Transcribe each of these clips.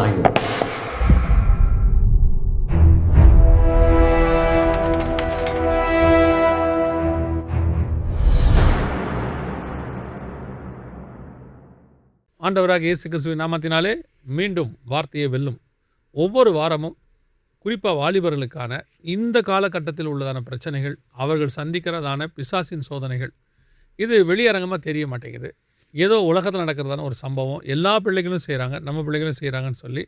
silence. ஆண்டவராக இயேசு கிறிஸ்துவின் நாமத்தினாலே மீண்டும் வார்த்தையை வெல்லும். ஒவ்வொரு வாரமும் குறிப்பாக வாலிபர்களுக்கான இந்த காலகட்டத்தில் உள்ளதான பிரச்சனைகள், அவர்கள் சந்திக்கிறதான பிசாசின் சோதனைகள், இது வெளியரங்கமாக தெரிய மாட்டேங்குது. ஏதோ உலகத்தில் நடக்கிறதான ஒரு சம்பவம், எல்லா பிள்ளைகளும் செய்கிறாங்க, நம்ம பிள்ளைகளும் செய்கிறாங்கன்னு சொல்லி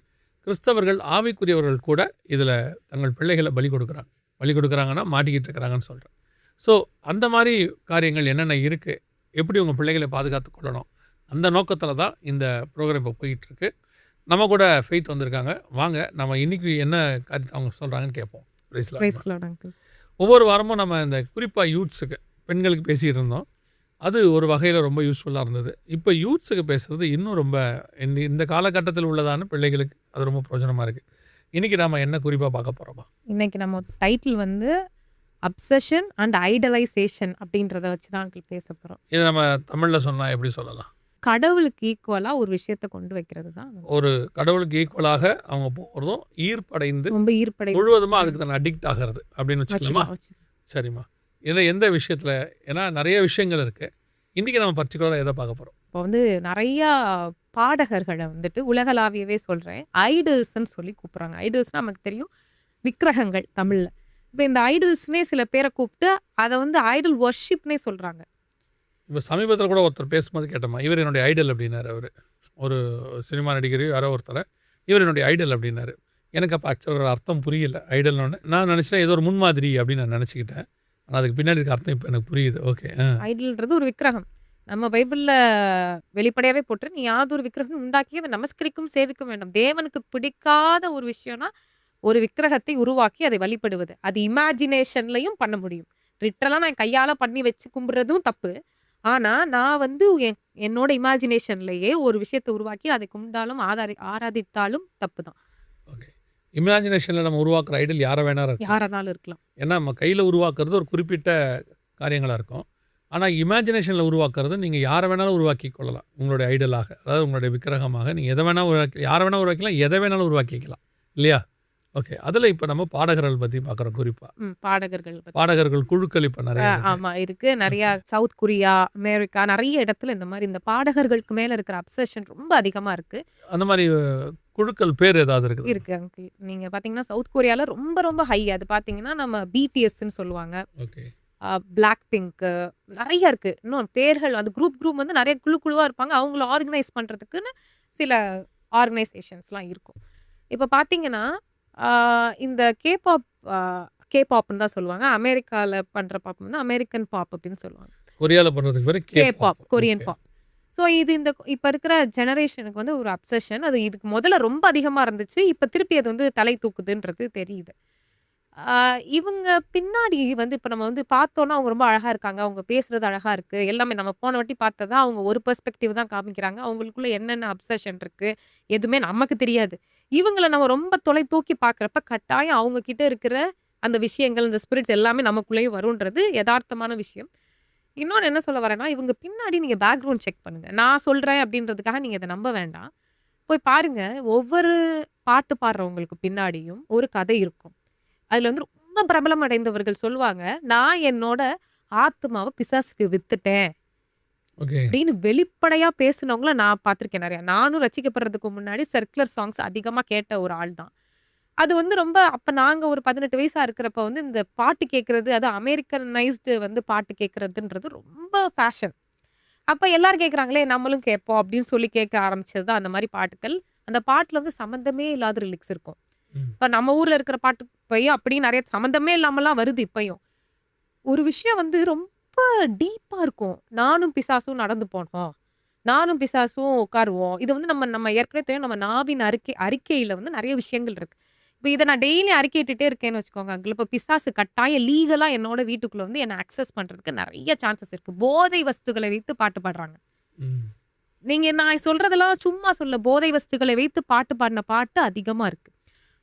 கிறிஸ்தவர்கள் ஆவிக்குரியவர்கள் கூட இதில் தங்கள் பிள்ளைகளை பலி கொடுக்குறாங்கன்னா மாட்டிக்கிட்டு இருக்கிறாங்கன்னு சொல்கிறேன். ஸோ அந்த மாதிரி காரியங்கள் என்னென்ன இருக்குது, எப்படி உங்கள் பிள்ளைகளை பாதுகாத்து கொள்ளணும், அந்த நோக்கத்தில் தான் இந்த ப்ரோக்ராம் இப்போ போயிட்டுருக்கு. நம்ம கூட ஃபெய்த் வந்திருக்காங்க. வாங்க நம்ம இன்றைக்கி என்ன காரியத்தை அவங்க சொல்கிறாங்கன்னு கேட்போம். ஒவ்வொரு வாரமும் நம்ம இந்த குறிப்பாக யூத்ஸுக்கு, பெண்களுக்கு பேசிகிட்டு இருந்தோம். அது ஒரு வகையில் ரொம்ப யூஸ்ஃபுல்லாக இருந்தது. இப்போ யூத்ஸுக்கு பேசுகிறது இன்னும் ரொம்ப இந்த காலகட்டத்தில் உள்ளதான பிள்ளைகளுக்கு அது ரொம்ப பிரயோஜனமாக இருக்குது. இன்றைக்கி நம்ம என்ன குறிப்பாக பார்க்க போகிறோமா? இன்றைக்கி நம்ம டைட்டில் வந்து அப்சஷன் அண்ட் ஐடலைசேஷன் அப்படின்றத வச்சு தான் பேச போகிறோம். இதை நம்ம தமிழில் சொன்னால் எப்படி சொல்லலாம்? கடவுளுக்கு ஈக்குவலாக ஒரு விஷயத்தை கொண்டு வைக்கிறது தான். ஒரு கடவுளுக்கு ஈக்குவலாக அவங்க போகிறதும் ஈர்ப்படைந்து ரொம்ப ஈர்ப்படைந்து முழுவதுமாக அதுக்கு தான் அடிக்ட் ஆகிறது அப்படின்னு வச்சுக்கலாமா? சரிம்மா. இதில் எந்த விஷயத்தில், ஏன்னா நிறைய விஷயங்கள் இருக்குது. இன்றைக்கி நம்ம பர்டிகுலராக எதை பார்க்க போகிறோம்? இப்போ வந்து நிறையா பாடகர்களை வந்துட்டு உலகளாவியவே சொல்கிறேன், ஐடல்ஸ்ன்னு சொல்லி கூப்பிட்றாங்க. ஐடல்ஸ்னால் நமக்கு தெரியும், விக்கிரகங்கள் தமிழில். இப்போ இந்த ஐடல்ஸ்னே சில பேரை கூப்பிட்டு அதை வந்து ஐடல் வர்ஷிப்னே சொல்கிறாங்க. இப்போ சமீபத்தில் கூட ஒருத்தர் பேசும்போது கேட்டோமா, இவர் என்னுடைய ஐடல் அப்படின்னாரு. அவர் ஒரு சினிமா நடிகர் யாரோ ஒருத்தர், இவர் என்னுடைய ஐடல் அப்படின்னாரு. எனக்கு அப்போ ஆக்சுவலாக அர்த்தம் புரியல. ஐடல்னு நான் நினச்சிட்டேன் ஏதோ ஒரு முன்மாதிரி அப்படின்னு நான் நினச்சிக்கிட்டேன். ஆனால் அதுக்கு பின்னாடி இருக்க அர்த்தம் இப்போ எனக்கு புரியுது. ஓகே. ஐடல்ன்றது ஒரு விக்கிரகம். நம்ம பைபிளில் வெளிப்படையாகவே போட்டு, நீ யாதொரு விக்கிரகம் உண்டாக்கிய நமஸ்கரிக்கும் சேவிக்கும் வேண்டும். தேவனுக்கு பிடிக்காத ஒரு விஷயம்னா ஒரு விக்கிரகத்தை உருவாக்கி அதை வழிபடுவது. அது இமேஜினேஷன்லையும் பண்ண முடியும். லிட்டரலாக நான் கையால் பண்ணி வச்சு கும்பிட்றதும் தப்பு. ஆனால் நான் வந்து என்னோட இமேஜினேஷன்லேயே ஒரு விஷயத்தை உருவாக்கி அதை கும்பிட்டாலும் ஆராதித்தாலும் தப்பு தான். ஓகே. இமேஜினேஷனில் நம்ம உருவாக்குற ஐடல் யாரானாலும் இருக்கலாம். ஏன்னா நம்ம கையில் உருவாக்குறது ஒரு குறிப்பிட்ட காரியங்களாக இருக்கும். ஆனால் இமேஜினேஷனில் உருவாக்குறது நீங்கள் யாரை வேணாலும் உருவாக்கி கொள்ளலாம் உங்களுடைய ஐடலாக. அதாவது உங்களுடைய விக்கிரகமாக நீங்கள் எதை வேணால் யாரை வேணால் உருவாக்கலாம், எதை வேணாலும் உருவாக்கிக்கலாம் இல்லையா? ஓகே. அதில் இப்போ நம்ம பாடகர்கள் பற்றி பார்க்குறோம். குறிப்பாக பாடகர்கள் குழுக்கள் இப்போ நிறைய ஆமாம் இருக்குது. நிறையா சவுத் கொரியா, அமெரிக்கா, நிறைய இடத்துல இந்த மாதிரி இந்த பாடகர்களுக்கு மேலே இருக்கிற அப்சஷன் ரொம்ப அதிகமாக இருக்குது. அந்த மாதிரி குழுக்கள் பேர் ஏதாவது இருக்கு அங்கிள். நீங்கள் பார்த்தீங்கன்னா சவுத் கொரியாவில் ரொம்ப ரொம்ப ஹை. அது பார்த்தீங்கன்னா நம்ம பிடிஎஸ்ன்னு சொல்லுவாங்க. ஓகே. பிளாக் பிங்க்கு நிறைய இருக்குது. இன்னும் பேர்கள் அது குரூப் வந்து நிறைய குழுவாக இருப்பாங்க. அவங்கள ஆர்கனைஸ் பண்ணுறதுக்குன்னு சில ஆர்கனைசேஷன்ஸ்லாம் இருக்கும். இப்போ பார்த்தீங்கன்னா இந்த கேபாப்னு தான் சொல்லுவாங்க. அமெரிக்காவில் பண்ணுற பாப் வந்து அமெரிக்கன் பாப் அப்படின்னு சொல்லுவாங்க. கொரியாவில் பண்ணுறதுக்கு பேர் கேபாப், கொரியன் பாப். ஸோ இது இந்த இப்போ இருக்கிற ஜெனரேஷனுக்கு வந்து ஒரு அப்சஷன். அது இதுக்கு முதல்ல ரொம்ப அதிகமாக இருந்துச்சு. இப்போ திருப்பி அது வந்து தலை தூக்குதுன்றது தெரியுது. இவங்க பின்னாடி வந்து இப்போ நம்ம வந்து பார்த்தோன்னா அவங்க ரொம்ப அழகாக இருக்காங்க, அவங்க பேசுகிறது அழகாக இருக்குது, எல்லாமே நம்ம போன வாட்டி பார்த்ததா அவங்க ஒரு பெர்ஸ்பெக்டிவ் தான் காமிக்கிறாங்க. அவங்களுக்குள்ள என்னென்ன அப்சஷன் இருக்குது எதுவுமே நமக்கு தெரியாது. இவங்களை நம்ம ரொம்ப தொலை தூக்கி பார்க்குறப்ப கட்டாயம் அவங்க கிட்ட இருக்கிற அந்த விஷயங்கள், இந்த ஸ்பிரிட் எல்லாமே நமக்குள்ளேயும் வருன்றது யதார்த்தமான விஷயம். இன்னொன்று என்ன சொல்ல வரேன்னா, இவங்க பின்னாடி நீங்கள் பேக்ரவுண்ட் செக் பண்ணுங்கள். நான் சொல்கிறேன் அப்படின்றதுக்காக நீங்கள் இதை நம்ப வேண்டாம். போய் பாருங்கள், ஒவ்வொரு பாட்டு பாடுறவங்களுக்கு பின்னாடியும் ஒரு கதை இருக்கும். அதில் வந்து ரொம்ப பிரபலம் அடைந்தவர்கள் சொல்லுவாங்க, நான் என்னோட ஆத்மாவை பிசாசுக்கு வித்துட்டேன் அப்படின்னு வெளிப்படையாக பேசினவங்கள நான் பார்த்துருக்கேன் நிறையா. நானும் ரசிக்கப்படுறதுக்கு முன்னாடி சர்க்குலர் சாங்ஸ் அதிகமாக கேட்ட ஒரு ஆள் தான். அது வந்து ரொம்ப அப்போ நாங்கள் ஒரு 18 வயசாக இருக்கிறப்ப வந்து இந்த பாட்டு கேட்குறது, அது அமெரிக்கனைஸ்டு வந்து பாட்டு கேட்குறதுன்றது ரொம்ப ஃபேஷன். அப்போ எல்லாரும் கேட்குறாங்களே நம்மளும் கேட்போம் அப்படின்னு சொல்லி கேட்க ஆரம்பிச்சது தான் அந்த மாதிரி பாட்டுக்கள். அந்த பாட்டில் வந்து சம்மந்தமே இல்லாத லிரிக்ஸ் இருக்கும். இப்போ நம்ம ஊரில் இருக்கிற பாட்டு இப்போயும் அப்படின்னு நிறைய சம்மந்தமே இல்லாமலாம் வருது. இப்போயும் ஒரு விஷயம் வந்து ரொம்ப டீப்பாக இருக்கும். நானும் பிசாசும் நடந்து போனோம், நானும் பிசாசும் உட்காருவோம். இது வந்து நம்ம ஏற்கனவே தெரியும். நம்ம நாவின் அறிக்கையில் வந்து நிறைய விஷயங்கள் இருக்குது. இப்போ இதை நான் டெய்லி அறிக்கையிட்டே இருக்கேன்னு வச்சுக்கோங்க அங்கிள். இப்போ பிசாசு கட்டாயம் லீகலாக என்னோட வீட்டுக்குள்ளே வந்து என்னை அக்சஸ் பண்ணுறதுக்கு நிறைய சான்சஸ் இருக்குது. போதை வஸ்துகளை வைத்து பாட்டு பாடுறாங்க. நீங்கள் நான் சொல்கிறதெல்லாம் சும்மா சொல்ல, போதை வஸ்துகளை வைத்து பாட்டு பாடின பாட்டு அதிகமாக இருக்குது.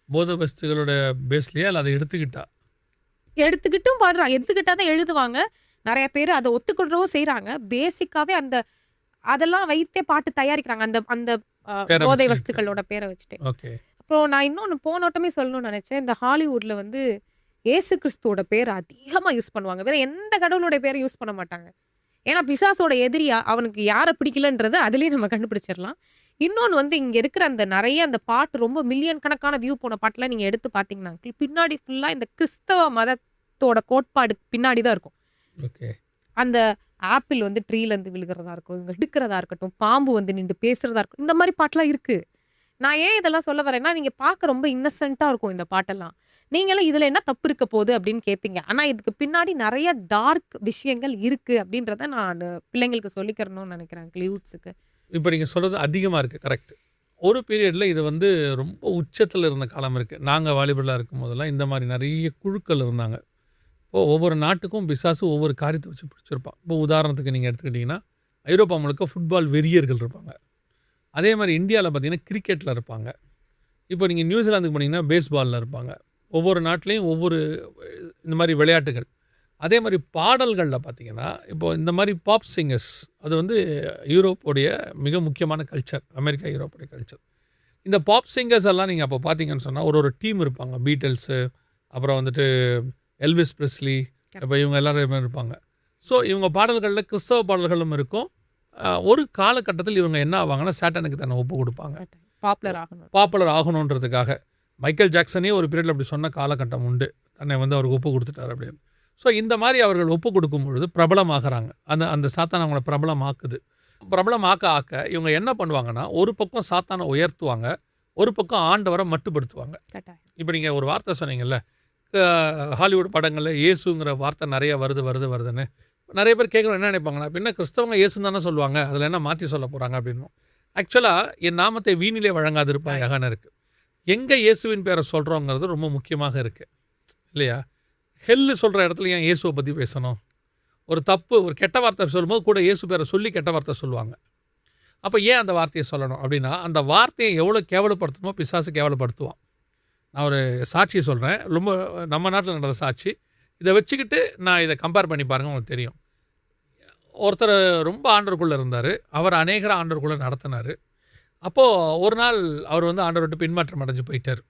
போதை வஸ்துகளோட பேஸ்லையா இல்லை அதை எடுத்துக்கிட்டும் பாடுறாங்க. எடுத்துக்கிட்டா தான் எழுதுவாங்க. நிறைய பேர் அதை ஒத்துக்கொள்ளவும் செய்கிறாங்க. பேசிக்காகவே அதெல்லாம் வைத்தே பாட்டு தயாரிக்கிறாங்க. அந்த பேரை போதை வச்சுக்கிட்டு. வஸ்துக்களோட பேரை வச்சுட்டு. ஓகே. அப்புறம் நான் இன்னொன்னு போனோட்டமே சொல்லணும்னு நினைச்சேன். இந்த ஹாலிவுட்ல வந்து இயேசு கிறிஸ்துவோட பேர் அதிகமா யூஸ் பண்ணுவாங்க. வேற எந்த கடவுளுடைய பேரையும் யூஸ் பண்ண மாட்டாங்க. ஏன்னா பிசாசோட எதிரியா அவனுக்கு யார பிடிக்கலன்றத அதிலேயே நம்ம கண்டுபிடிச்சிடலாம். இன்னொன்னு வந்து இங்க இருக்கிற அந்த நெறைய அந்த பாட்டு ரொம்ப மில்லியன் கணக்கான வியூ போன பாட்டுலாம் நீங்க எடுத்து பார்த்தீங்கன்னா, பின்னாடி ஃபுல்லா இந்த கிறிஸ்தவ மதத்தோட கோட்பாடு பின்னாடி தான் இருக்கும். ஓகே. அந்த ஆப்பிள் வந்து ட்ரீலேருந்து விழுகிறதா இருக்கும், இவங்க எடுக்கிறதா இருக்கட்டும், பாம்பு வந்து நின்று பேசுறதா இருக்கும். இந்த மாதிரி பாட்டுலாம் இருக்கு. நான் ஏன் இதெல்லாம் சொல்ல வரேன்னா, நீங்க பார்க்க ரொம்ப இன்னசென்ட்டா இருக்கும் இந்த பாட்டெல்லாம். நீங்களும் இதுல என்ன தப்பு இருக்க போகுது அப்படின்னு கேட்பீங்க. ஆனா இதுக்கு பின்னாடி நெறைய டார்க் விஷயங்கள் இருக்கு அப்படின்றத நான் பிள்ளைங்களுக்கு சொல்லிக்கிறணும்னு நினைக்கிறேன் யூத்ஸுக்கு. இப்போ நீங்கள் சொல்கிறது அதிகமாக இருக்குது. கரெக்ட். ஒரு பீரியடில் இது வந்து ரொம்ப உச்சத்தில் இருந்த காலம் இருக்குது. நாங்கள் வாலிபலாக இருக்கும் போதெல்லாம் இந்த மாதிரி நிறைய குழுக்கள் இருந்தாங்க. இப்போது ஒவ்வொரு நாட்டுக்கும் பிசாசு ஒவ்வொரு காரியத்தை வச்சு பிடிச்சிருப்பான். இப்போ உதாரணத்துக்கு நீங்கள் எடுத்துக்கிட்டிங்கன்னா ஐரோப்பா முழுக்க ஃபுட்பால் வெறியர்கள் இருப்பாங்க. அதே மாதிரி இந்தியாவில் பார்த்தீங்கன்னா கிரிக்கெட்டில் இருப்பாங்க. இப்போ நீங்கள் நியூசிலாந்துக்கு போனீங்கன்னா பேஸ்பாலில் இருப்பாங்க. ஒவ்வொரு நாட்டிலையும் ஒவ்வொரு இந்த மாதிரி விளையாட்டுகள். அதே மாதிரி பாடல்களில் பார்த்தீங்கன்னா இப்போது இந்த மாதிரி பாப் சிங்கர்ஸ் அது வந்து யூரோப்போடைய மிக முக்கியமான கல்ச்சர். அமெரிக்கா யூரோப்போடைய கல்ச்சர். இந்த பாப் சிங்கர்ஸ் எல்லாம் நீங்கள் அப்போ பார்த்தீங்கன்னு சொன்னால் ஒரு டீம் இருப்பாங்க. பீட்டல்ஸு, அப்புறம் வந்துட்டு எல்விஸ் பிரெஸ்லி, இப்போ இவங்க எல்லாரும் இருப்பாங்க. ஸோ இவங்க பாடல்களில் கிறிஸ்தவ பாடல்களும் இருக்கும். ஒரு காலகட்டத்தில் இவங்க என்ன ஆவாங்கன்னா சாட்டனுக்கு தன்னை ஒப்பு கொடுப்பாங்க. பாப்புலர் ஆகணுன்றதுக்காக. மைக்கேல் ஜாக்சனே ஒரு பீரியடில் அப்படி சொன்ன காலகட்டம் உண்டு. தன்னை வந்து அவருக்கு ஒப்பு கொடுத்துட்டார் அப்படின்னு. ஸோ இந்த மாதிரி அவர்கள் ஒப்பு கொடுக்கும் பொழுது பிரபலமாகறாங்க. அந்த சாத்தான் அவங்கள பிரபலமாக்குது. பிரபலமாக்க இவங்க என்ன பண்ணுவாங்கன்னா, ஒரு பக்கம் சாத்தானை உயர்த்துவாங்க, ஒரு பக்கம் ஆண்டவரை மட்டுப்படுத்துவாங்க. இப்போ நீங்கள் ஒரு வார்த்தை சொன்னீங்கல்ல, ஹாலிவுட் படங்களில் இயேசுங்கிற வார்த்தை நிறைய வருதுன்னு நிறைய பேர் கேட்குறோம். என்ன நினைப்பாங்கன்னா, பின்ன கிறிஸ்தவங்க இயேசுன்னு தானே சொல்லுவாங்க, அதில் என்ன மாற்றி சொல்ல போகிறாங்க அப்படின்னு. ஆக்சுவலாக என் நாமத்தை வீணிலே வழங்காதிருப்பாயாகன்னு இருக்குது. எங்கே இயேசுவின் பேரை சொல்கிறோங்கிறது ரொம்ப முக்கியமாக இருக்குது இல்லையா? ஹெல்லு சொல்கிற இடத்துல ஏன் இயேசுவை பற்றி பேசணும்? ஒரு தப்பு, ஒரு கெட்ட வார்த்தை சொல்லும்போது கூட இயேசு பேரை சொல்லி கெட்ட வார்த்தை சொல்லுவாங்க. அப்போ ஏன் அந்த வார்த்தையை சொல்லணும் அப்படின்னா, அந்த வார்த்தையை எவ்வளோ கேவலப்படுத்தணுமோ பிசாசு கேவலப்படுத்துவான். நான் ஒரு சாட்சி சொல்கிறேன், ரொம்ப நம்ம நாட்டில் நடந்த சாட்சி. இதை வச்சுக்கிட்டு நான் இதை கம்பேர் பண்ணி பாருங்கள், உங்களுக்கு தெரியும். ஒருத்தர் ரொம்ப ஆண்டவருக்குள்ளே இருந்தார். அவர் அநேகர ஆண்டவருக்குள்ளே நடத்தினார். அப்போது ஒரு நாள் அவர் வந்து ஆண்டவர் விட்டு பின்மாற்றம் அடைஞ்சு போயிட்டார்.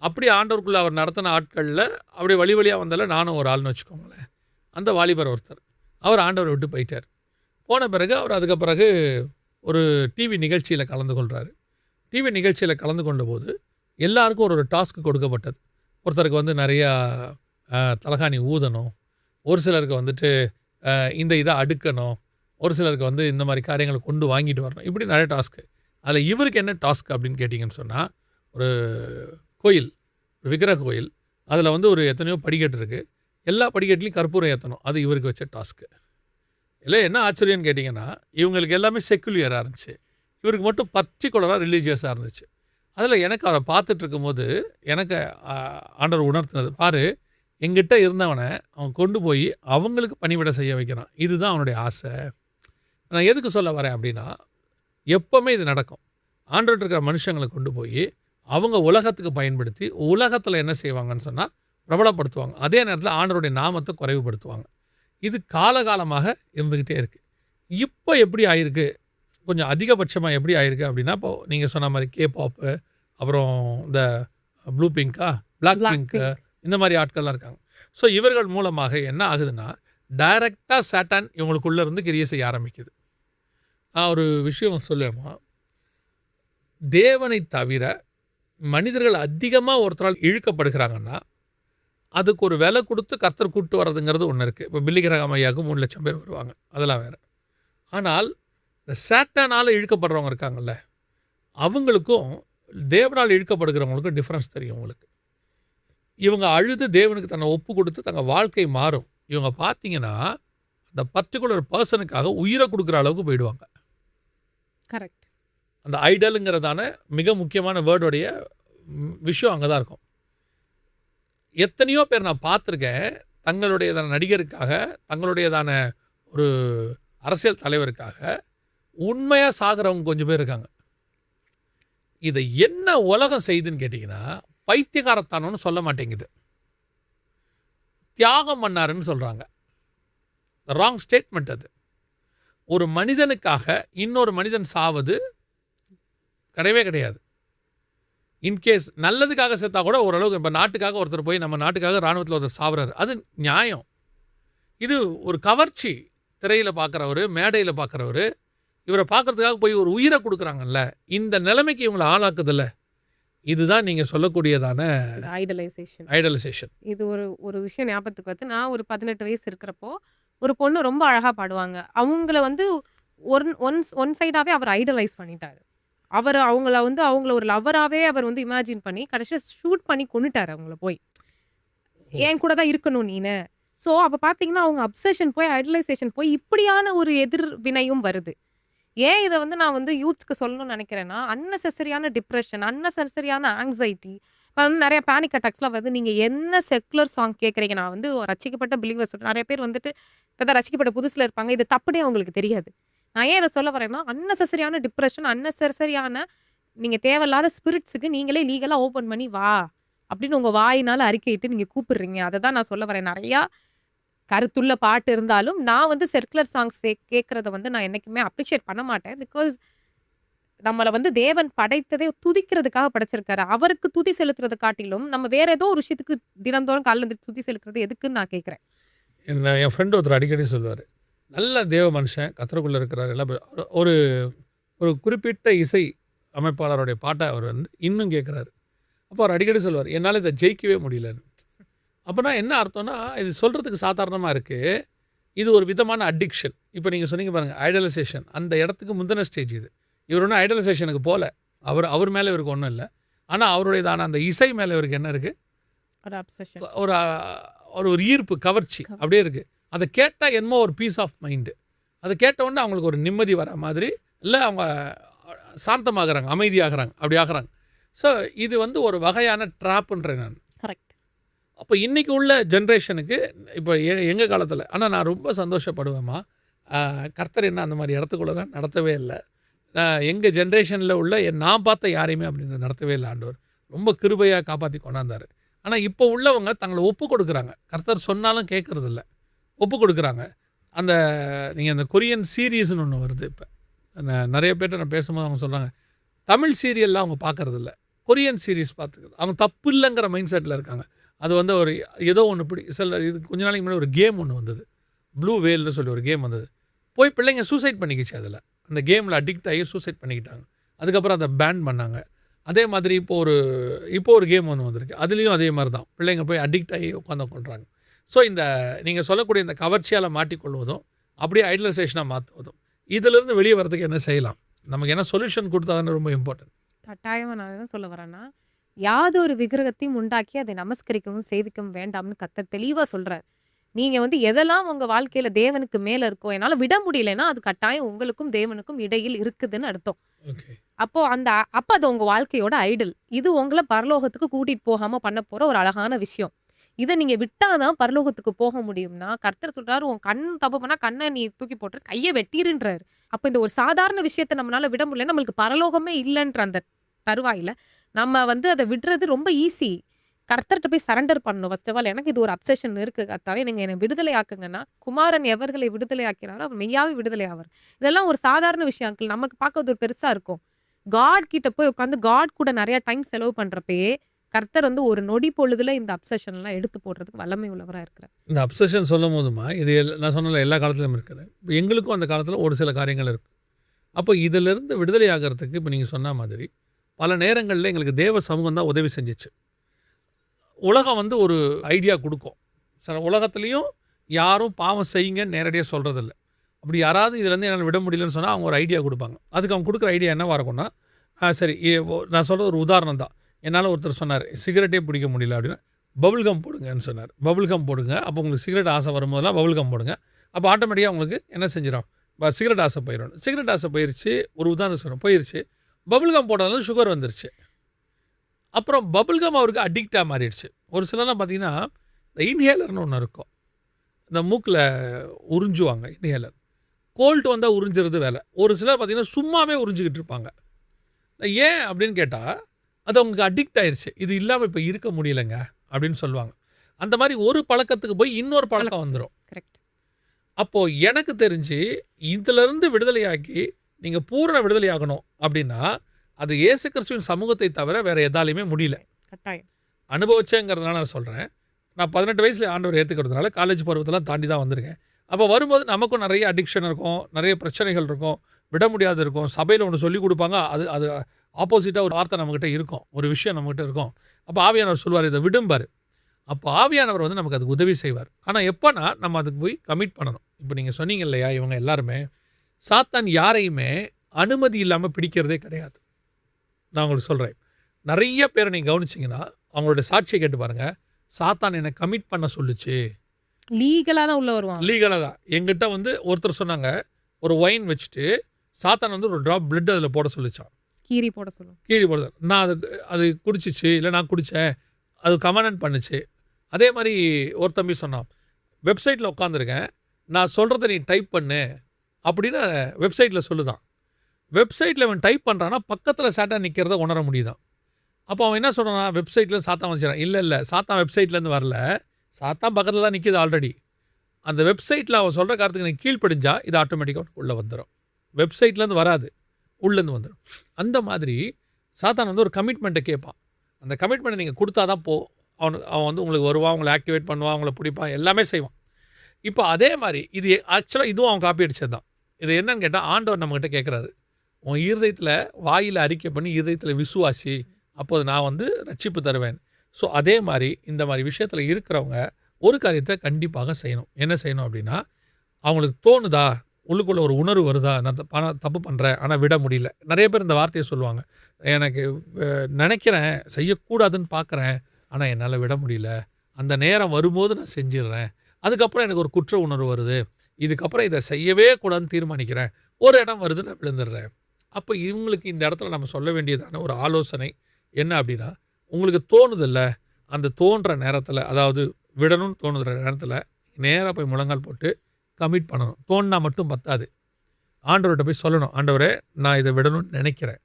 அப்படி ஆண்டவருக்குள்ளே அவர் நடத்தின ஆட்களில் அப்படி வழியாக வந்தாலும் நானும் ஒரு ஆள்னு வச்சுக்கோங்களேன். அந்த வாலிபர் ஒருத்தர் அவர் ஆண்டவரை விட்டு போயிட்டார். போன பிறகு அவர் அதுக்கு பிறகு ஒரு டிவி நிகழ்ச்சியில் கலந்து கொள்கிறாரு. டிவி நிகழ்ச்சியில் கலந்து கொண்ட போது எல்லாருக்கும் ஒரு டாஸ்க் கொடுக்கப்பட்டது. ஒருத்தருக்கு வந்து நிறையா தலகாணி ஊதணும், ஒரு சிலருக்கு வந்துட்டு இந்த இதை அடுக்கணும், ஒரு சிலருக்கு வந்து இந்த மாதிரி காரியங்களை கொண்டு வாங்கிட்டு வரணும். இப்படி நிறைய டாஸ்க்கு. அதில் இவருக்கு என்ன டாஸ்க் அப்படின்னு கேட்டிங்கன்னு சொன்னால், ஒரு கோயில், ஒரு விக்கிரக கோயில், அதில் வந்து ஒரு எத்தனையோ படிக்கட்டு இருக்குது. எல்லா படிக்கட்டுலையும் கற்பூரம் ஏற்றணும். அது இவருக்கு வச்ச டாஸ்க்கு. இல்லை என்ன ஆச்சரியம்னு கேட்டிங்கன்னா, இவங்களுக்கு எல்லாமே செக்குலராக இருந்துச்சு, இவருக்கு மட்டும் பர்டிகுலராக ரிலீஜியஸாக இருந்துச்சு. அதில் எனக்கு அவரை பார்த்துட்டு இருக்கும்போது எனக்கு ஆண்டவர் உணர்த்தினது, பாரு எங்கிட்ட இருந்தவனை அவன் கொண்டு போய் அவங்களுக்கு பணிவிட செய்ய வைக்கிறான். இதுதான் அவனுடைய ஆசை. நான் எதுக்கு சொல்ல வரேன் அப்படின்னா, எப்போவுமே இது நடக்கும். ஆண்டவர்கிட்ட இருக்கிற மனுஷங்களை கொண்டு போய் அவங்க உலகத்துக்கு பயன்படுத்தி உலகத்தில் என்ன செய்வாங்கன்னு சொன்னால் பிரபலப்படுத்துவாங்க. அதே நேரத்தில் ஆண்டவருடைய நாமத்தை குறைவுபடுத்துவாங்க. இது காலகாலமாக இருந்துக்கிட்டே இருக்குது. இப்போ எப்படி ஆயிருக்கு, கொஞ்சம் அதிகபட்சமாக எப்படி ஆயிருக்கு அப்படின்னா, இப்போது நீங்கள் சொன்ன மாதிரி கேபாப்பு, அப்புறம் இந்த ப்ளூ பிங்க்கா, பிளாக் பிங்க்கு, இந்த மாதிரி ஆட்கள்லாம் இருக்காங்க. ஸோ இவர்கள் மூலமாக என்ன ஆகுதுன்னா, டைரெக்டாக சாட்டான் இவங்களுக்குள்ளே இருந்து கிரியை செய்ய ஆரம்பிக்குது. நான் ஒரு விஷயம் சொல்லுவேம்மா, தேவனை தவிர மனிதர்கள் அதிகமாக ஒருத்தரால் இழுக்கப்படுகிறாங்கன்னா அதுக்கு ஒரு விலை கொடுத்து கர்த்தர் கூப்பிட்டு வர்றதுங்கிறது ஒன்று இருக்குது. இப்போ பில்லிகிரகம் ஐயாவுக்கு 3 லட்சம் பேர் வருவாங்க, அதெல்லாம் வேறு. ஆனால் இந்த சாட்டானால் இழுக்கப்படுறவங்க இருக்காங்கல்ல, அவங்களுக்கும் தேவனால் இழுக்கப்படுகிறவங்களுக்கும் டிஃப்ரென்ஸ் தெரியும் உங்களுக்கு. இவங்க அழுது தேவனுக்கு தன்னை ஒப்பு கொடுத்து தங்கள் வாழ்க்கை மாறும். இவங்க பார்த்தீங்கன்னா அந்த பர்டிகுலர் பர்சனுக்காக உயிரை கொடுக்குற அளவுக்கு போயிடுவாங்க. கரெக்ட். அந்த ஐடலுங்கிறதான மிக முக்கியமான வேர்டோடைய விஷயம் அங்கே தான் இருக்கும். எத்தனையோ பேர் நான் பார்த்துருக்கேன், தங்களுடையதான நடிகருக்காக, தங்களுடையதான ஒரு அரசியல் தலைவருக்காக உண்மையாக சாகிறவங்க கொஞ்சம் பேர் இருக்காங்க. இதை என்ன உலகம் செய்யுதுன்னு கேட்டிங்கன்னா, பைத்தியகாரத்தானோன்னு சொல்ல மாட்டேங்குது, தியாகம் பண்ணாருன்னு சொல்கிறாங்க. ராங் ஸ்டேட்மெண்ட் அது. ஒரு மனிதனுக்காக இன்னொரு மனிதன் சாவது கிடையவே கிடையாது. இன்கேஸ் நல்லதுக்காக செத்தா கூட ஓரளவுக்கு இப்போ நாட்டுக்காக ஒருத்தர் போய் நம்ம நாட்டுக்காக இராணுவத்தில் ஒருத்தர் சாப்பிட்றாரு, அது நியாயம். இது ஒரு கவர்ச்சி. திரையில் பார்க்குறவர், மேடையில் பார்க்குறவர், இவரை பார்க்குறதுக்காக போய் ஒரு உயிரை கொடுக்குறாங்கல்ல, இந்த நிலைமைக்கு இவங்களை ஆளாக்குதில்ல, இதுதான் நீங்கள் சொல்லக்கூடியதான ஐடலைசேஷன். இது ஒரு விஷயம் ஞாபகத்துக்கு வந்து, நான் ஒரு 18 வயசு இருக்கிறப்போ ஒரு பொண்ணு ரொம்ப அழகாக பாடுவாங்க. அவங்கள வந்து ஒன் சைடாகவே அவர் ஐடலைஸ் பண்ணிட்டாரு. அவங்கள ஒரு லவ்வராகவே அவர் வந்து இமேஜின் பண்ணி கடைசியில் ஷூட் பண்ணி கொண்டுட்டார் அவங்கள போய். என் கூட தான் இருக்கணும் நீனு. ஸோ அப்போ பார்த்தீங்கன்னா அவங்க அப்சஷன் போய் ஐடலைசேஷன் போய் இப்படியான ஒரு எதிர்வினையும் வருது. ஏன் இதை வந்து நான் வந்து யூத்க்கு சொல்லணும்னு நினைக்கிறேன்னா, அன்னெசரியான டிப்ரெஷன், அன்னெசரியான ஆங்ஸைட்டி, இப்போ வந்து நிறைய பேனிக் அட்டாக்ஸ்லாம் வருது. நீங்கள் என்ன செக்குலர் சாங் கேட்குறீங்க, நான் வந்து ரசிக்கப்பட்ட பிலீவர்ஸ் நிறைய பேர் வந்துட்டு இப்போ தான் ரசிக்கப்பட்ட புதுசில் இருப்பாங்க, இது தப்புனே அவங்களுக்கு தெரியாது. நான் ஏன் இதை சொல்ல வரேன்னா, அன்னெசரியான டிப்ரெஷன், அன்னெசரியான நீங்கள் தேவையில்லாத ஸ்பிரிட்ஸுக்கு நீங்களே லீகலாக ஓப்பன் பண்ணி வா அப்படின்னு உங்கள் வாயினால் அறிக்கையிட்டு நீங்கள் கூப்பிடுறீங்க. அதை தான் நான் சொல்ல வரேன். நிறையா கருத்துள்ள பாட்டு இருந்தாலும் நான் வந்து செக்குலர் சாங்ஸ் கேட்குறத வந்து நான் என்றைக்குமே அப்ரிஷியேட் பண்ண மாட்டேன். பிகாஸ் நம்மளை வந்து தேவன் படைத்ததே துதிக்கிறதுக்காக படைச்சிருக்காரு. அவருக்கு துதி செலுத்துறதை காட்டிலும் நம்ம வேற ஏதோ ஒரு விஷயத்துக்கு தினந்தோறும் காலையில் வந்து துதி செலுத்துறது எதுக்குன்னு நான் கேட்குறேன். என் ஃப்ரெண்டு ஒருத்தர் அடிக்கடி சொல்லுவார், நல்ல தேவ மனுஷன் கத்தருக்குள்ளே இருக்கிறார் எல்லாம். ஒரு ஒரு குறிப்பிட்ட இசை அமைப்பாளருடைய பாட்டை அவர் வந்து இன்னும் கேட்குறாரு. அப்போ அவர் அடிக்கடி சொல்லுவார், என்னால் இதை ஜெயிக்கவே முடியலன்னு. அப்போனா என்ன அர்த்தம்னா, இது சொல்கிறதுக்கு சாதாரணமாக இருக்குது, இது ஒரு விதமான அடிக்ஷன். இப்போ நீங்கள் சொன்னீங்க பாருங்கள், ஐடலைசேஷன், அந்த இடத்துக்கு முந்தின ஸ்டேஜ் இது. இவர் ஒன்றும் ஐடலைசேஷனுக்கு போகல, அவர் மேலே இவருக்கு ஒன்றும் இல்லை. ஆனால் அவருடையதான அந்த இசை மேலே இவருக்கு என்ன இருக்குது, ஒரு ஒரு ஈர்ப்பு, கவர்ச்சி அப்படியே இருக்குது. அதை கேட்டால் என்னமோ ஒரு பீஸ் ஆஃப் மைண்டு. அதை கேட்டவுடனே அவங்களுக்கு ஒரு நிம்மதி வர மாதிரி, இல்லை அவங்க சாந்தமாகறாங்க, அமைதியாகிறாங்க, அப்படி ஆகிறாங்க. ஸோ இது வந்து ஒரு வகையான ட்ராப்புன்றேன் நான். கரெக்ட். அப்போ இன்றைக்கி உள்ள ஜென்ரேஷனுக்கு இப்போ எங்கள் காலத்தில், ஆனால் நான் ரொம்ப சந்தோஷப்படுவேம்மா, கர்த்தர் என்ன அந்த மாதிரி இடத்துக்குள்ள நடத்தவே இல்லை. எங்கள் ஜென்ரேஷனில் உள்ள நான் பார்த்த யாரையுமே அப்படி நடத்தவே இல்லை. ஆண்டவர் ரொம்ப கிருபையாக காப்பாற்றி கொண்டாந்தார். ஆனால் இப்போ உள்ளவங்க தங்களை ஒப்பு கொடுக்குறாங்க, கர்த்தர் சொன்னாலும் கேட்குறதில்ல, ஒப்பு கொடுக்குறாங்க. அந்த நீங்கள் அந்த கொரியன் சீரீஸ்னு ஒன்று வருது. இப்போ நிறைய பேர்ட்ட நான் பேசும்போது அவங்க சொல்கிறாங்க, தமிழ் சீரியல்லாம் அவங்க பார்க்குறதில்ல, கொரியன் சீரீஸ் பார்த்துக்கிறது. அவங்க தப்பு இல்லைங்கிற மைண்ட் செட்டில் இருக்காங்க. அது வந்து ஒரு ஏதோ ஒன்று இது கொஞ்ச நாளைக்கு முன்னாடி ஒரு கேம் ஒன்று வந்தது, ப்ளூ வேல்னு சொல்லி ஒரு கேம் வந்தது. போய் பிள்ளைங்க சூசைட் பண்ணிக்கிச்சு. அதில் அந்த கேமில் அடிக்ட் ஆகி சூசைட் பண்ணிக்கிட்டாங்க. அதுக்கப்புறம் அதை பேன் பண்ணாங்க. அதே மாதிரி இப்போ ஒரு கேம் ஒன்று வந்திருக்கு, அதுலேயும் அதே மாதிரி தான் பிள்ளைங்க போய் அடிக்ட் ஆகி உட்காந்துறாங்க. ஸோ இந்த நீங்கள் சொல்லக்கூடிய இந்த கவர்ச்சியால் மாட்டிக்கொள்வதும் அப்படியே ஐடலைசேஷனாக மாற்றுவதும், இதிலிருந்து வெளியே வரதுக்கு என்ன செய்யலாம், நமக்கு என்ன சொல்யூஷன் கொடுத்தாதானே ரொம்ப இம்பார்ட்டன்ட். கட்டாயமாக நான் என்ன சொல்ல வரேன்னா, யாதொரு விக்கிரகத்தையும் உண்டாக்கி அதை நமஸ்கரிக்கவும் சேவிக்கவும் வேண்டாம்னு கர்த்தர் தெளிவாக சொல்கிறார். நீங்கள் வந்து எதெல்லாம் உங்கள் வாழ்க்கையில் தேவனுக்கு மேலே இருக்கோ, என்னால் விட முடியலைன்னா அது கட்டாயம் உங்களுக்கும் தேவனுக்கும் இடையில் இருக்குதுன்னு அர்த்தம். அப்போ அது உங்கள் வாழ்க்கையோட ஐடல். இது உங்களை பரலோகத்துக்கு கூட்டிகிட்டு போகாமல் பண்ண போகிற ஒரு அழகான விஷயம். இதை நீங்கள் விட்டாதான் பரலோகத்துக்கு போக முடியும்னா, கர்த்தர் சொல்கிறாரு, உன் கண் தப்பு பண்ணால் கண்ணை நீ தூக்கி போட்டு கையை வெட்டிருன்றாரு. அப்போ இந்த ஒரு சாதாரண விஷயத்தை நம்மளால விட முடியல, நம்மளுக்கு பரலோகமே இல்லைன்ற அந்த தருவாயில் நம்ம வந்து அதை விடுறது ரொம்ப ஈஸி. கர்த்தர்கிட்ட போய் சரண்டர் பண்ணணும். ஃபர்ஸ்ட் ஆஃப் ஆல் எனக்கு இது ஒரு அப்சஷன் இருக்குது, கர்த்தாவே நீங்கள் என்னை விடுதலை ஆக்குங்கன்னா, குமாரன் எவர்களை விடுதலை ஆக்கிறாரோ அவர் மெய்யாவே விடுதலை ஆவார். இதெல்லாம் ஒரு சாதாரண விஷயம் அங்கிள், நமக்கு பார்க்க ஒரு பெருசாக இருக்கும். காட் கிட்ட போய் உட்காந்து காட் கூட நிறைய டைம் செலவு பண்ணுறப்பயே கர்த்தர் வந்து ஒரு நொடி பொழுதுல இந்த அப்சஷன்லாம் எடுத்து போடுறதுக்கு வல்லமை உள்ளவராக இருக்கிறார். இந்த அப்சஷன் சொல்லும் போதுமா, இது நான் சொன்னல எல்லா காலத்திலும் இருக்குது. இப்போ எங்களுக்கும் அந்த காலத்தில் ஒரு சில காரியங்கள் இருக்குது. அப்போ இதிலிருந்து விடுதலை ஆகிறதுக்கு இப்போ நீங்கள் சொன்ன மாதிரி பல நேரங்களில் எங்களுக்கு தேவ சமூகம் தான் உதவி செஞ்சிச்சு. உலகம் வந்து ஒரு ஐடியா கொடுக்கும். சில உலகத்துலேயும் யாரும் பாவம் செய்யுங்கன்னு நேரடியாக சொல்கிறதில்ல. அப்படி யாராவது இதுலேருந்து என்னால் விட முடியலன்னு சொன்னால் அவங்க ஒரு ஐடியா கொடுப்பாங்க. அதுக்கு அவங்க கொடுக்குற ஐடியா என்னவாக இருக்கும்னா, சரி நான் சொல்கிறது ஒரு உதாரணம் தான். என்னால் ஒருத்தர் சொன்னார், சிகரெட்டே பிடிக்க முடியல அப்படின்னா பபுள்கம் போடுங்கன்னு சொன்னார். பபுள்கம் போடுங்க, அப்போ உங்களுக்கு சிகரெட் ஆசை வரும்போதெல்லாம் பபுள்கம் போடுங்க, அப்போ ஆட்டோமேட்டிக்காக உங்களுக்கு என்ன செஞ்சிடும், சிகரெட் ஆசை போயிடும். சிகரெட் ஆசை போயிடுச்சு, ஒரு உதாரணம் சொல்கிறோம், போயிடுச்சு. பபுள்கம் போட்டதால சுகர் வந்துருச்சு. அப்புறம் பபுள்கம் அவருக்கு அடிக்டாக மாறிடுச்சு. ஒரு சிலர்லாம் பார்த்தீங்கன்னா இந்த இன்ஹேலர்னு ஒன்று இருக்கும், இந்த மூக்கில் உறிஞ்சுவாங்க இன்ஹேலர். கோல்டு வந்தால் உறிஞ்சுறது வேலை. ஒரு சிலர் பார்த்தீங்கன்னா சும்மாவே உறிஞ்சிக்கிட்டு இருப்பாங்க. ஏன் அப்படின்னு கேட்டால் அது அவங்களுக்கு அடிக்ட் ஆயிடுச்சு, இது இல்லாமல் இப்போ இருக்க முடியலைங்க அப்படின்னு சொல்லுவாங்க. அந்த மாதிரி ஒரு பழக்கத்துக்கு போய் இன்னொரு பழக்கம் வந்துடும். கரெக்ட். அப்போது எனக்கு தெரிஞ்சு இதிலிருந்து விடுதலையாக்கி நீங்கள் பூரண விடுதலையாகணும் அப்படின்னா அது இயேசு கிறிஸ்துவின் சமூகத்தை தவிர வேறு எதாலையுமே முடியல. கட்டாயம். அனுபவிச்சேங்கிறதுனால நான் சொல்கிறேன். நான் 18 வயசுல ஆண்டவர் ஏற்றுக்கிறதுனால காலேஜ் பருவத்தெல்லாம் தாண்டி தான் வந்திருக்கேன். அப்போ வரும்போது நமக்கும் நிறைய அடிக்ஷன் இருக்கும், நிறைய பிரச்சனைகள் இருக்கும், விட முடியாது இருக்கும். சபையில் ஒன்று சொல்லிக் கொடுப்பாங்க, அது அது ஆப்போசிட்டாக ஒரு வார்த்தை நம்மக்கிட்ட இருக்கும், ஒரு விஷயம் நம்மக்கிட்ட இருக்கும். அப்போ ஆவியானவர் சொல்லுவார், இதை விடும்பார். அப்போ ஆவியானவர் வந்து நமக்கு அதுக்கு உதவி செய்வார். ஆனால் எப்போனா நம்ம அதுக்கு போய் கமிட் பண்ணணும். இப்போ நீங்கள் சொன்னீங்க இல்லையா, இவங்க எல்லாருமே சாத்தான் யாரையுமே அனுமதி இல்லாமல் பிடிக்கிறதே கிடையாது. நான் உங்களுக்கு சொல்கிறேன், நிறைய பேரை நீங்கள் கவனிச்சிங்கன்னா அவங்களோட சாட்சியை கேட்டு பாருங்கள். சாத்தான் என்னை கமிட் பண்ண சொல்லுச்சு, லீகலாக தான் உள்ள வருவாங்க. லீகலாக தான். எங்கிட்ட வந்து ஒருத்தர் சொன்னாங்க, ஒரு ஒயின் வச்சுட்டு சாத்தான் வந்து ஒரு ட்ராப் பிளட் அதில் போட சொல்லிச்சான், கீரி போட சொல்லுவோம். கீழே போடுது. நான் அது குடிச்சிச்சு, இல்லை நான் குடித்தேன், அது கமெண்ட் பண்ணுச்சு. அதே மாதிரி ஒரு தம்பி சொன்னான், வெப்சைட்டில் உட்காந்துருக்கேன், நான் சொல்கிறத நீ டைப் பண்ணு அப்படின்னு வெப்சைட்டில் சொல்லுதான். வெப்சைட்டில் அவன் டைப் பண்ணுறான்னா பக்கத்தில் சாத்தான் நிற்கிறத உணர முடியுதான். அப்போ அவன் என்ன சொல்கிறான், வெப்சைட்டில் சாத்தான் வச்சுறான். இல்லை சாத்தான் வெப்சைட்லேருந்து வரல, சாத்தான் பக்கத்தில் தான் நிற்கிது ஆல்ரெடி. அந்த வெப்சைட்டில் அவன் சொல்கிற காரணத்துக்கு நீ கீழ்ப்படிஞ்சா இது ஆட்டோமேட்டிக்காக உள்ளே வந்துடும். வெப்சைட்லேருந்து வராது, உள்ளேருந்து வந்துடும். அந்த மாதிரி சாத்தான் வந்து ஒரு கமிட்மெண்ட்டை கேட்பான். அந்த கமிட்மெண்ட்டை நீங்கள் கொடுத்தா தான் அவன் வந்து உங்களுக்கு வருவான், உங்களை ஆக்டிவேட் பண்ணுவான், உங்களை பிடிப்பான், எல்லாமே செய்வான். இப்போ அதே மாதிரி இது ஆக்சுவலாக இதுவும் அவன் காப்பி அடித்தது தான். இது என்னன்னு கேட்டால் ஆண்டவர் நம்மகிட்ட கேட்குறாரு, உன் இருதயத்தில் வாயில் அறிக்கை பண்ணி இருதயத்தில் விசுவாசி, அப்போது நான் வந்து ரட்சிப்பு தருவேன். ஸோ அதே மாதிரி இந்த மாதிரி விஷயத்தில் இருக்கிறவங்க ஒரு காரியத்தை கண்டிப்பாக செய்யணும். என்ன செய்யணும் அப்படின்னா, அவங்களுக்கு தோணுதா, உள்ளுக்குள்ளே ஒரு உணர்வு வருதா, நான் தப்பு பண்ணுறேன் ஆனால் விட முடியல. நிறைய பேர் இந்த வார்த்தையை சொல்லுவாங்க, எனக்கு நினைக்கிறேன் செய்யக்கூடாதுன்னு பார்க்குறேன் ஆனால் என்னால் விட முடியல, அந்த நேரம் வரும்போது நான் செஞ்சிடுறேன், அதுக்கப்புறம் எனக்கு ஒரு குற்ற உணர்வு வருது, இதுக்கப்புறம் இதை செய்யவே கூடாதுன்னு தீர்மானிக்கிறேன், ஒரு இடம் வருது நான் விழுந்துடுறேன். அப்போ இவங்களுக்கு இந்த இடத்துல நம்ம சொல்ல வேண்டியதான ஒரு ஆலோசனை என்ன அப்படின்னா, உங்களுக்கு தோணுதில்ல, அந்த தோன்ற நேரத்தில், அதாவது விடணும்னு தோணுகிற நேரத்தில் நேராக போய் முழங்கால் போட்டு கமிட் பண்ணணும். தோணுனா மட்டும் பத்தாது, ஆண்டவர்கிட்ட போய் சொல்லணும், ஆண்டவரே நான் இதை விடணும்னு நினைக்கிறேன்,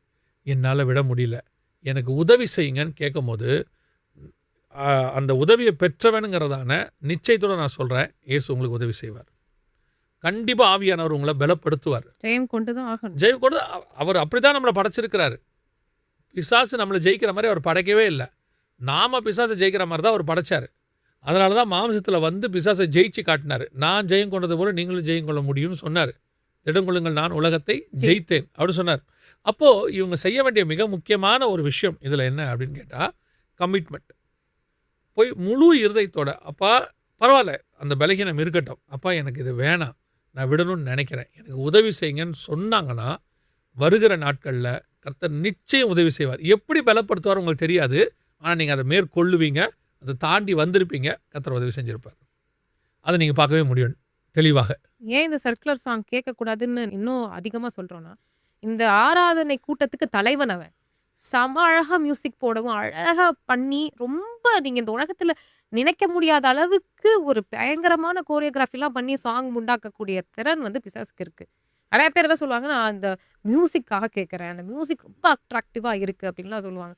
என்னால் விட முடியல, எனக்கு உதவி செய்யுங்கன்னு கேட்கும்போது அந்த உதவியை பெற்றவனுங்கிறதான நிச்சயத்தோடு நான் சொல்கிறேன், இயேசு உங்களுக்கு உதவி செய்வார். கண்டிப்பாக ஆவியானவர் உங்களை பலப்படுத்துவார். ஜெயம் கொண்டு தான் ஆகணும். ஜெயம் கொண்டு அவர் அப்படி தான் நம்மளை படைச்சிருக்கிறாரு. பிசாசு நம்மளை ஜெயிக்கிற மாதிரி அவர் படைக்கவே இல்லை, நாம் பிசாசை ஜெயிக்கிற மாதிரி தான் அவர் படைச்சார். அதனால தான் மாம்சத்தில் வந்து பிசாசை ஜெயிச்சு காட்டினார். நான் ஜெயம் கொண்டது போல நீங்களும் ஜெயம் கொள்ள முடியும்னு சொன்னார். திடங்கொள்ளுங்கள், நான் உலகத்தை ஜெயித்தேன் அப்படின்னு சொன்னார். அப்போது இவங்க செய்ய வேண்டிய மிக முக்கியமான ஒரு விஷயம் இதில் என்ன அப்படின்னு கேட்டால், கமிட்மெண்ட். போய் முழு இருதயத்தோட, அப்பா பரவாயில்ல அந்த பலகீனம் இருக்கட்டும், அப்பா எனக்கு இது வேணாம், நான் விடணும்னு நினைக்கிறேன், எனக்கு உதவி செய்யுங்கன்னு சொன்னாங்கன்னா வருகிற நாட்களில் கர்த்தர் நிச்சயம் உதவி செய்வார். எப்படி பலப்படுத்துவார் உங்களுக்கு தெரியாது, ஆனால் நீங்கள் அதை மேற்கொள்ளுவீங்க, அதை தாண்டி வந்திருப்பீங்க, கர்த்தர் உதவி செஞ்சுருப்பார். அதை நீங்கள் பார்க்கவே முடியும் தெளிவாக. ஏன் இந்த சர்க்குலர் சாங் கேட்கக்கூடாதுன்னு இன்னும் அதிகமாக சொல்கிறோன்னா, இந்த ஆராதனை கூட்டத்துக்கு தலைவன் அவன். செம அழகாக மியூசிக் போடவும், அழகாக பண்ணி, ரொம்ப நீங்கள் இந்த உலகத்தில் நினைக்க முடியாத அளவுக்கு ஒரு பயங்கரமான கோரியோகிராஃபிலாம் பண்ணி சாங் உண்டாக்கக்கூடிய திறன் வந்து பிசாசுக்கு இருக்குது. நிறைய பேர் தான் சொல்லுவாங்க, நான் அந்த மியூசிக்காக கேட்குறேன், அந்த மியூசிக் ரொம்ப அட்ராக்டிவாக இருக்குது அப்படின்லாம் சொல்லுவாங்க.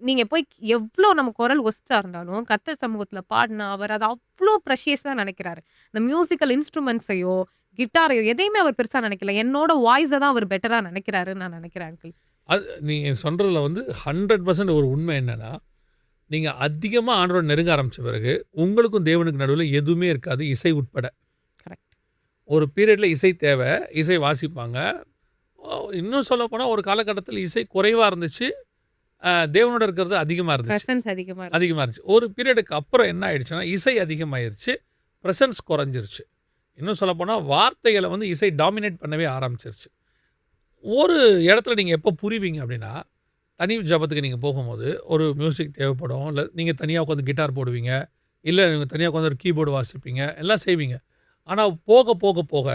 நீங்கள் போய் எவ்வளோ நம்ம குரல் ஒஸ்ட்டாக இருந்தாலும் கர்த்தர் சமூகத்தில் பாடினா அவர் அதை அவ்வளோ ப்ரெஷியஸாக நினைக்கிறாரு. இந்த மியூசிக்கல் இன்ஸ்ட்ருமெண்ட்ஸையோ கிட்டாரையோ எதையுமே அவர் பெருசாக நினைக்கல, என்னோட வாய்ஸை தான் அவர் பெட்டராக நினைக்கிறாருன்னு நான் நினைக்கிறேன் அங்கிள். அது நீங்கள் சொல்கிறதுல வந்து 100% ஒரு உண்மை என்னென்னா, நீங்கள் அதிகமாக ஆண்டவரோட நெருங்க ஆரம்பித்த பிறகு உங்களுக்கும் தேவனுக்கு நடுவில் எதுவுமே இருக்காது, இசை உட்பட. கரெக்ட். ஒரு பீரியடில் இசை தேவை, இசை வாசிப்பாங்க. இன்னும் சொல்ல போனால் ஒரு காலகட்டத்தில் இசை குறைவாக இருந்துச்சு, தேவனோட இருக்கிறது அதிகமாக இருந்துச்சு, ப்ரெசன்ஸ் அதிகமாக இருந்துச்சு. ஒரு பீரியடுக்கு அப்புறம் என்ன ஆயிடுச்சுன்னா, இசை அதிகமாகிருச்சு, ப்ரெசன்ஸ் குறைஞ்சிருச்சு. இன்னும் சொல்ல போனால் வார்த்தைகளை வந்து இசை டாமினேட் பண்ணவே ஆரம்பிச்சிருச்சு. ஒரு இடத்துல நீங்கள் எப்போ புரிவீங்க அப்படின்னா, தனி ஜபத்துக்கு நீங்கள் போகும்போது ஒரு மியூசிக் தேவைப்படும், இல்லை நீங்கள் தனியாக உட்காந்து கிட்டார் போடுவீங்க, இல்லை நீங்கள் தனியாக உட்காந்து ஒரு கீபோர்டு வாசிப்பீங்க, எல்லாம் செய்வீங்க. ஆனால் போக போக போக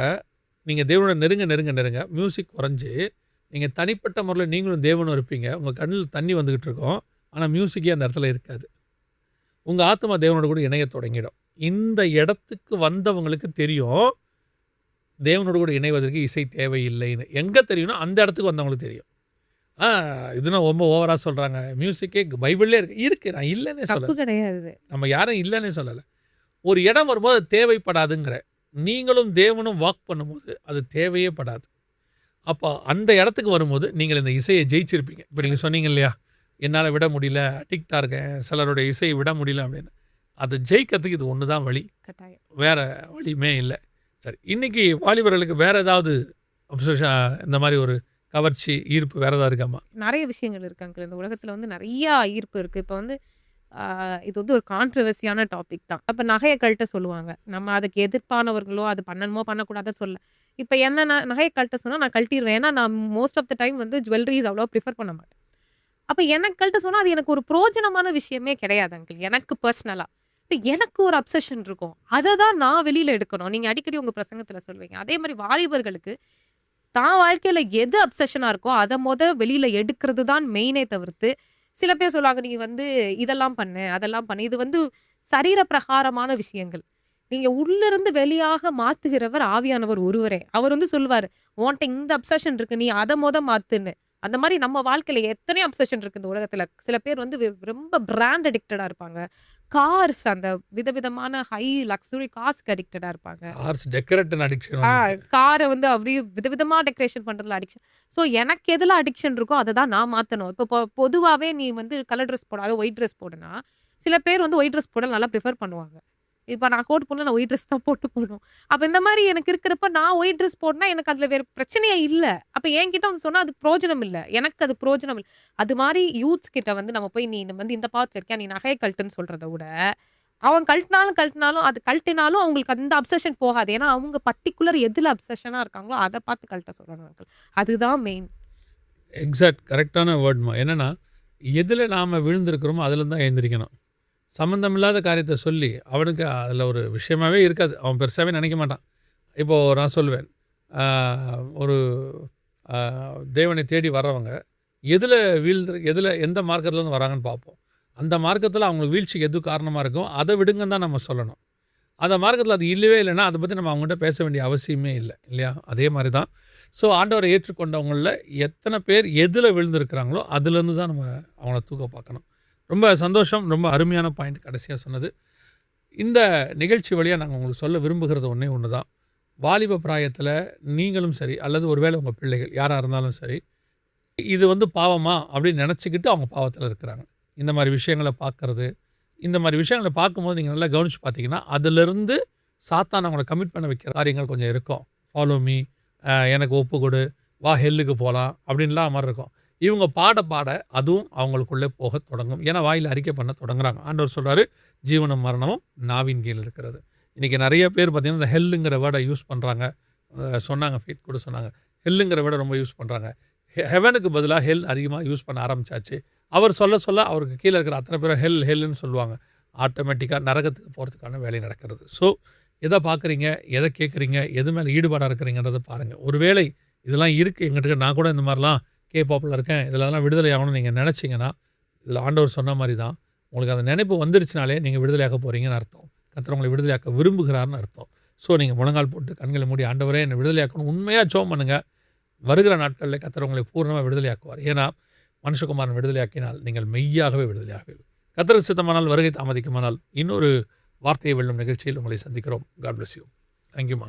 நீங்கள் தேவனோட நெருங்க மியூசிக் குறைஞ்சி நீங்கள் தனிப்பட்ட முறையில் நீங்களும் தேவனும் இருப்பீங்க. உங்கள் கண்ணில் தண்ணி வந்துக்கிட்டு இருக்கோம், ஆனால் மியூசிக்கே அந்த இடத்துல இருக்காது. உங்கள் ஆத்மா தேவனோட கூட இணைய தொடங்கிடும். இந்த இடத்துக்கு வந்தவங்களுக்கு தெரியும் தேவனோட கூட இணைவதற்கு இசை தேவையில்லைன்னு. எங்கே தெரியும்னா அந்த இடத்துக்கு வந்தவங்களுக்கு தெரியும். இதுனா ரொம்ப ஓவராக சொல்கிறாங்க, மியூசிக்கே பைபிள்லே இருக்குது, நான் இல்லைன்னே சொல்லலை, கிடையாது, நம்ம யாரும் இல்லைன்னே சொல்லலை. ஒரு இடம் வரும்போது அது தேவைப்படாதுங்கிற, நீங்களும் தேவனும் வாக் பண்ணும்போது அது தேவையே படாது. அப்போ அந்த இடத்துக்கு வரும்போது நீங்கள் இந்த இசையை ஜெயிச்சிருப்பீங்க. இப்போ நீங்கள் சொன்னீங்க இல்லையா, என்னால் விட முடியல, அடிக்டாக இருக்கேன், சிலருடைய இசையை விட முடியல அப்படின்னு. அதை ஜெயிக்கிறதுக்கு இது ஒன்று தான் வழி, கட்டாயம். வேறு வழியுமே இல்லை. சரி, இன்றைக்கி வாலிபர்களுக்கு வேறு ஏதாவது இந்த மாதிரி ஒரு கவர்ச்சி, ஈர்ப்பு வேறு ஏதாவது இருக்காமா? நிறைய விஷயங்கள் இருக்கு அங்கிள். இந்த உலகத்துல வந்து நிறையா ஈர்ப்பு இருக்கு. இப்போ வந்து இது வந்து ஒரு கான்ட்ரவர்சியான டாபிக் தான். அப்போ நகையை கழட்ட சொல்லுவாங்க. நம்ம அதுக்கு எதிர்ப்பானவர்களோ அது பண்ணணுமோ பண்ணக்கூடாதுன்னு சொல்ல. இப்போ என்ன நகையை கழட்ட சொன்னால் நான் கழட்டிடுவேன். ஏன்னா நான் மோஸ்ட் ஆஃப் த டைம் வந்து ஜுவல்லரிஸ் அவ்வளோ ப்ரிஃபர் பண்ண மாட்டேன். அப்போ எனக்கு கழட்ட சொன்னால் அது எனக்கு ஒரு பிரோஜனமான விஷயமே கிடையாது அங்கிள், எனக்கு பர்சனலாக. இப்போ எனக்கு ஒரு அப்சஷன் இருக்கும், அதை தான் நான் வெளியில் எடுக்கணும். நீங்கள் அடிக்கடி உங்கள் பிரசங்கத்தில் சொல்வீங்க. அதே மாதிரி வாலிபர்களுக்கு தான் வாழ்க்கையில் எது அப்சஷனாக இருக்கோ அதை வெளியில் எடுக்கிறது தான் மெயினே தவிர்த்து, சில பேர் சொல்லுவாங்க நீ வந்து இதெல்லாம் பண்ணு அதெல்லாம் பண்ணு, இது வந்து சரீர பிரகாரமான விஷயங்கள். நீங்க உள்ளிருந்து வெளியாக மாத்துகிறவர் ஆவியானவர் ஒருவரே. அவர் வந்து சொல்லுவாரு, உன்ட்ட இந்த அப்சஷன் இருக்கு, நீ அதை மாத்துன்னு. அந்த மாதிரி நம்ம வாழ்க்கையில எத்தனையோ அப்சஷன் இருக்கு இந்த உலகத்துல. சில பேர் வந்து ரொம்ப பிராண்ட் அடிக்டடா இருப்பாங்க. கார்ஸ், அந்த விதவிதமான ஹை லக்ஸுரி கார்ஸ்க்கு அடிக்டடா இருப்பாங்க. Cars decoration addiction. காரை வந்து அப்படியே விதவிதமா டெக்கரேஷன் பண்றதுல அடிக்ஷன். ஸோ எனக்கு எதுல அடிக்ஷன் இருக்கோ அதை தான் நான் மாத்தணும். இப்போ பொதுவாவே நீ வந்து கலர் ட்ரெஸ் போடாத ஒயிட் ட்ரெஸ் போடுனா, சில பேர் வந்து ஒயிட் ட்ரெஸ் போட நல்லா ப்ரிஃபர் பண்ணுவாங்க. இப்ப நான் கோட் போடணும்னா நான் ஒயிட் ட்ரெஸ் தான் போட்டு போணும். அப்ப இந்த மாரி எனக்கு இருக்கிறப்ப நான் ஒயிட் ட்ரெஸ் போட்டனா எனக்கு அதுல வேற பிரச்சனையே இல்ல. அப்ப என்கிட்ட வந்து சொன்னா அதுக்கு பிரயோஜனம் இல்ல. எனக்கு அது பிரயோஜனம் இல்ல. அது மாரி யூத்ஸ் கிட்ட வந்து நம்ம போய் நீ வந்து இந்த பாவத்துல இருக்கியா, நீ நகைய கழட்டுன்னு சொல்றத விட, அவன் கழட்டினாலும் அது கழட்டினாலும் அவங்களுக்கு அந்த அப்சஷன் போகாது. ஏன்னா அவங்க பர்ட்டிகுலர் எதுல அப்சஷனா இருக்காங்களோ அத பார்த்து கழட்ட சொல்லணும் அங்கிள். அதுதான் மெயின். எக்ஸாக்ட் கரெக்டான வேர்ட்மா. என்னன்னா, எதுல நாம விழுந்திருக்கிறோமோ அதுல தான் எழுந்திரிக்கணும். சம்மந்தமில்லாத காரியத்தை சொல்லி அவனுக்கு அதில் ஒரு விஷயமாவே இருக்காது. அவன் பெருசாகவே நினைக்க மாட்டான். இப்போது நான் சொல்லுவேன், ஒரு தேவனை தேடி வர்றவங்க எதில் எந்த மார்க்கத்துலேருந்து வராங்கன்னு பார்ப்போம். அந்த மார்க்கத்தில் அவங்களுக்கு வீழ்ச்சிக்கு எது காரணமாக இருக்கும் அதை விடுங்கன்னு தான் நம்ம சொல்லணும். அந்த மார்க்கத்தில் அது இல்லவே இல்லைன்னா அதை பற்றி நம்ம அவங்ககிட்ட பேச வேண்டிய அவசியமே இல்லை இல்லையா? அதே மாதிரி தான். ஸோ ஆண்டவரை ஏற்றுக்கொண்டவங்களில் எத்தனை பேர் எதில் விழுந்திருக்கிறாங்களோ அதுலேருந்து தான் நம்ம அவங்கள தூக்க பார்க்கணும். ரொம்ப சந்தோஷம். ரொம்ப அருமையான பாயிண்ட் கடைசியாக சொன்னது. இந்த நிகழ்ச்சி வழியாக நாங்கள் உங்களுக்கு சொல்ல விரும்புகிறது ஒன்று தான். வாலிப பிராயத்தில் நீங்களும் சரி, அல்லது ஒருவேளை உங்கள் பிள்ளைகள் யாராக இருந்தாலும் சரி, இது வந்து பாவமா அப்படின்னு நினச்சிக்கிட்டு அவங்க பாவத்தில் இருக்கிறாங்க. இந்த மாதிரி விஷயங்களை பார்க்குறது, இந்த மாதிரி விஷயங்களை பார்க்கும்போது நீங்கள் நல்லா கவனித்து பார்த்தீங்கன்னா அதிலிருந்து சாத்தான் அவங்கள கமிட் பண்ண வைக்கிற காரியங்கள் கொஞ்சம் இருக்கும். ஃபாலோ மீ, எனக்கு ஒப்பு கொடு, வா ஹெல்லுக்கு போகலாம் அப்படின்லாம் மாதிரி இருக்கும். இவங்க பாட அதுவும் அவங்களுக்குள்ளே போக தொடங்கும். ஏன்னா வாயில் அறிக்கை பண்ண தொடங்குறாங்க. ஆண்டவர் சொல்கிறாரு, ஜீவனும் மரணமும் நாவின் கீழ் இருக்கிறது. இன்றைக்கி நிறைய பேர் பார்த்திங்கன்னா இந்த ஹெல்லுங்கிற வேர்டை யூஸ் பண்ணுறாங்க. சொன்னாங்க, ஃபீட் கூட சொன்னாங்க, ஹெல்லுங்கிற வேர்டை ரொம்ப யூஸ் பண்ணுறாங்க. ஹெவனுக்கு பதிலாக ஹெல் அதிகமாக யூஸ் பண்ண ஆரம்பித்தாச்சு. அவர் சொல்ல அவருக்கு கீழே இருக்கிற அத்தனை பேரும் ஹெல்லுன்னு சொல்லுவாங்க. ஆட்டோமேட்டிக்காக நரகத்துக்கு போகிறதுக்கான வேலை நடக்கிறது. ஸோ எதை பார்க்குறீங்க, எதை கேட்குறீங்க, எது மேலே ஈடுபாடாக இருக்கிறீங்கன்றதை பாருங்கள். ஒருவேளை இதெல்லாம் இருக்குது எங்கிட்ட, நான் கூட இந்த மாதிரிலாம் கேபாப்பில் இருக்கேன், இதெல்லாம் விடுதலை ஆகணும்னு நீங்கள் நினச்சிங்கன்னா, இதில் ஆண்டவர் சொன்ன மாதிரி தான், உங்களுக்கு அந்த நினைப்பு வந்துருச்சுனாலே நீங்கள் விடுதலையாக்க போகிறீங்கன்னு அர்த்தம். கர்த்தர் உங்களை விடுதலையாக்க விரும்புகிறாருன்னு அர்த்தம். ஸோ நீங்கள் முழங்கால் போட்டு கண்களை மூடி, ஆண்டவரே என்னை விடுதலையாக்கணும் உண்மையாக ஜெபம் பண்ணுங்கள். வருகிற நாட்களில் கர்த்தர் உங்களை பூர்ணமாக விடுதலையாக்குவார். ஏன்னா மனுஷகுமாரன் விடுதலையாக்கினால் நீங்கள் மெய்யாகவே விடுதலையாகுவீர்கள். கர்த்தர் சித்தமானால் வருகை தாமதிக்குமானால் இன்னொரு வார்த்தையை வெல்லும் நிகழ்ச்சியில் உங்களை சந்திக்கிறோம். God bless you. தேங்க்யூமா.